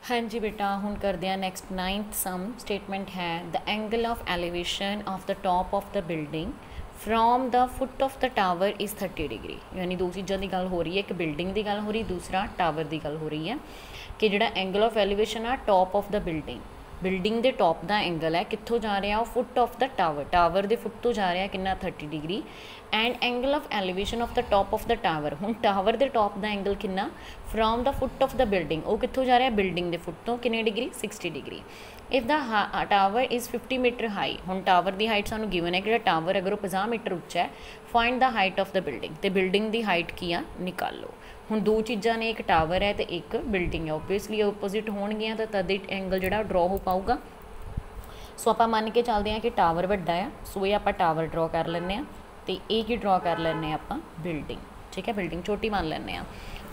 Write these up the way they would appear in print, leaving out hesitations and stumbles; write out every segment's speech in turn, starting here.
हाँ जी बेटा, हुण करते हैं नैक्सट 9th सम। स्टेटमेंट है the angle of elevation of the top of the building from the foot of the tower is 30 degree. यानी दो चीज़ों की गल हो रही है, एक बिल्डिंग की गल हो रही, दूसरा टावर की गल हो रही है कि जिहड़ा एंगल ऑफ एलिवेशन आ टॉप ऑफ द बिल्डिंग के टॉप का एंगल है कित्थों जा रहा वो फुट ऑफ द टावर के फुट तो जा रहा कितना 30 degree. And angle of elevation of the top of the tower, हुण टावर के टॉप का एंगल कितना from the foot of the building, वो कित्थों जा रहा बिल्डिंग के फुट तो कितने degree 60 degree. If the tower is 50 metre high, हुण टावर की हाइट सानू गिवन है कि टावर अगर वो 50 मीटर उच्चा है, find the height of the building, तो बिल्डिंग की हाइट की आ निकालो। हुण दो चीज़ां ने, एक टावर है तो एक बिल्डिंग है, ओबवियसली ओपोजिट होणगियां तो तद एंगल जिहड़ा ड्रॉ हो पाऊगा। सो आप मन के चलते हैं कि टावर वड्डा है, सो ये आप टावर ड्रॉ कर लें, तो ये की ड्रॉ कर लें आप बिल्डिंग। ठीक है, बिल्डिंग छोटी मान लें।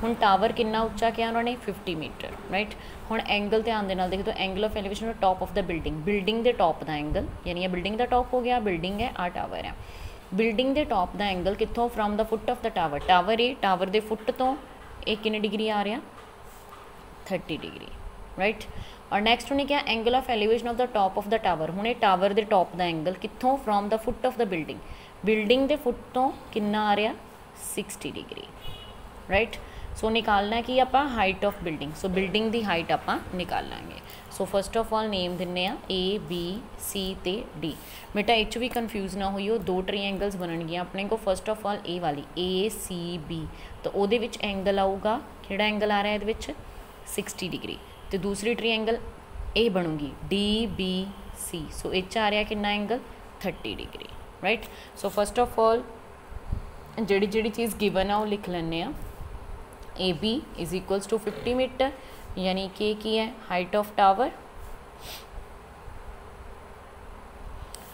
हुण टावर कितना उच्चा किया उन्होंने 50 मीटर, राइट। हुण एंगल ध्यान दे नाल देखो, तो angle of elevation top of the building के टॉप का एंगल, यानी ये बिल्डिंग का टॉप हो गया, बिल्डिंग है आ टावर है। बिल्डिंग के टॉप का एंगल कितों from the foot of the tower, tower के फुट तो ये कितने डिग्री आ रहा 30 डिग्री, राइट। और नैक्सट उन्हें क्या angle of elevation of the top of the tower, हुणे टावर के टॉप का एंगल कितों from the foot of the building के फुट तो कितना आ रहा 60 डिग्री, राइट। सो निकालना कि आप height of building, so building की हाइट आप निकाल लेंगे। सो फस्ट ऑफ ऑल नेम दिने ए बी सी ते डी। बेटा इच भी कन्फ्यूज ना होइयो, दो ट्रीएंगल्स बननगियां अपने को। फस्ट ऑफ ऑल ए वाली ए सी बी, तो वो एंगल आऊगा, किहड़ा एंगल आ रहा है ये 60 डिग्री। तो दूसरी ट्रीएंगल ए बनूगी डी बी सी, सो इच आ रहा कितना angle 30 degree, right. So first of all जी चीज़ गिवन है वो लिख लें। A B is equals to 50 meter, यानी कि की है हाइट ऑफ टावर,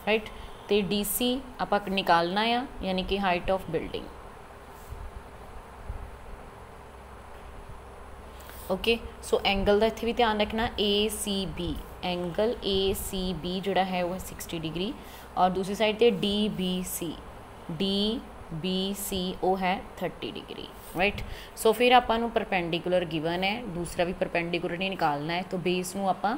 राइट। तो डी सी आप निकालना है, यानी कि height of building. Okay, so angle का इत्थे भी ध्यान रखना, A C B angle A C B जोड़ा है वो 60 डिग्री, और दूसरी साइड पे डी बी सी वो है 30 डिग्री, राइट। सो फिर आपां परपेंडिकुलर गिवन है, दूसरा भी परपेंडिकुलर नहीं निकालना है, तो बेस नूं आपां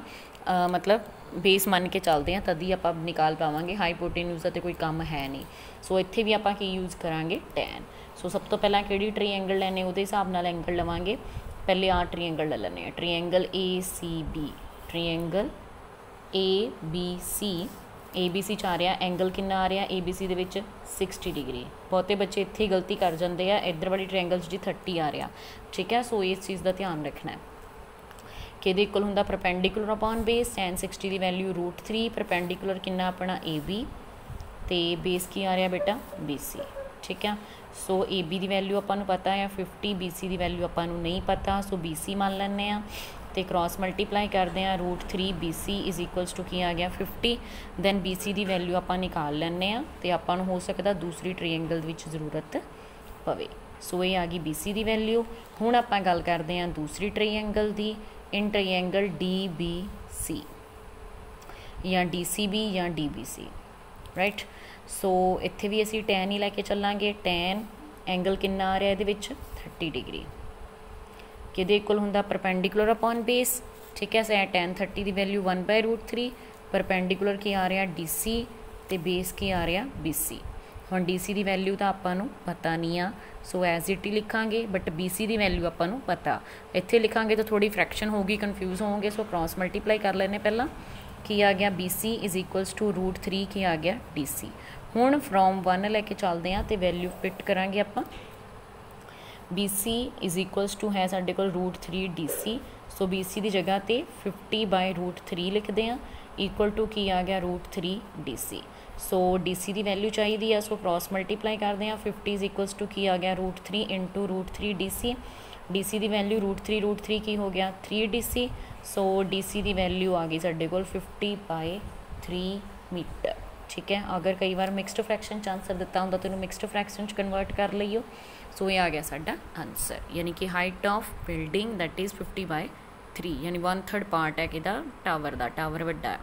मतलब बेस मन के चलते हैं, तभी आप निकाल पावांगे। हाईपोटेन्यूज का तो कोई काम है नहीं। सो इत्थे भी आपां की यूज़ करांगे टैन। सो सब तो पहला किहड़ी ट्रीएंगल लैने उहदे हिसाब नाल एंगल लवांगे। पहले आ ट्रीएंगल ले लें, triangle A C B, triangle A B C आ रहा एंगल कितना आ रहा ए बी सी 60 डिग्री। बहुते बच्चे इत्थे गलती कर जाते हैं, इधर वाली ट्रायंगल जी 30 आ रहा, ठीक है। सो इस चीज़ का ध्यान रखना है कि ये इक्वल होंदा परपेंडिकुलर अपॉन बेस, tan 60 की वैल्यू √3, परपेंडिकुलर कितना अपना ए बी, तो बेस की आ रहा बेटा बी सी, ठीक है। सो ए बी की वैल्यू आपां नूं पता है 50, बी सी की वैल्यू आपां नूं नहीं पता, सो बी सी मान लैंदे आ, तो क्रॉस मल्टीप्लाई करते हैं, √3 B C is equals to की आ गया 50। दैन बी सी की वैल्यू आप निकाल लैंदे आ, तो आपां नूं हो सकता दूसरी ट्रीएंगल विच जरूरत पवे। सो ये आ गई बी सी की वैल्यू। हुण आपां गल करते हैं दूसरी ट्रीएंगल की, इन ट्रीएंगल डी बी सी या डी सी बी या डी बी सी, राइट। सो इत्थे भी असी टैन ही लैके चलांगे। टैन एंगल कितना आ रहा है ये 30 डिग्री, कि इक्वल होंदा परपेंडिकुलर अपॉन बेस, ठीक है। सै tan 30 की वैल्यू 1/√3, परपेंडिकुलर की आ रहा डी सी, तो बेस की आ रहा बी सी। हम डी सी की वैल्यू तो आपां पता नहीं आ, सो एज इट ही लिखांगे, बट बी सी की वैल्यू आपां पता। इत्थे लिखांगे तो थोड़ी फ्रैक्शन होगी, कन्फ्यूज़ होंगे, सो क्रॉस मल्टीप्लाई कर लेने पहला, की आ गया B C is equals to √3 की आ गया डी सी। हुण फ्रॉम 1 लैके चलते हैं, तो वैल्यू फिट करांगे आपां। B C is equals to है साढ़े कोल √3 डी सी, सो बी सी की जगह पर 50/√3 लिखते हैं, इक्वल टू की आ गया √3 डी सी। सो डी सी की वैल्यू चाहिए, सो क्रॉस मल्टीप्लाई करते हैं, 50 इज़ इक्वल्स टू की आ गया √3 into √3 D C. D C की वैल्यू √3 की हो गया 3 डी सी। सो डी सी की वैल्यू आ गई साढ़े कोल 50/3 मीटर, ठीक है। अगर कई बार मिक्सड फ्रैक्शन च आंसर दिता होंदा तो मिक्सड फ्रैक्शन कन्वर्ट कर लियो। सो ये आ गया साडा आंसर, यानी कि height of building that is 50/3, यानी 1/3 पार्ट है कि टावर का, टावर वड्डा है।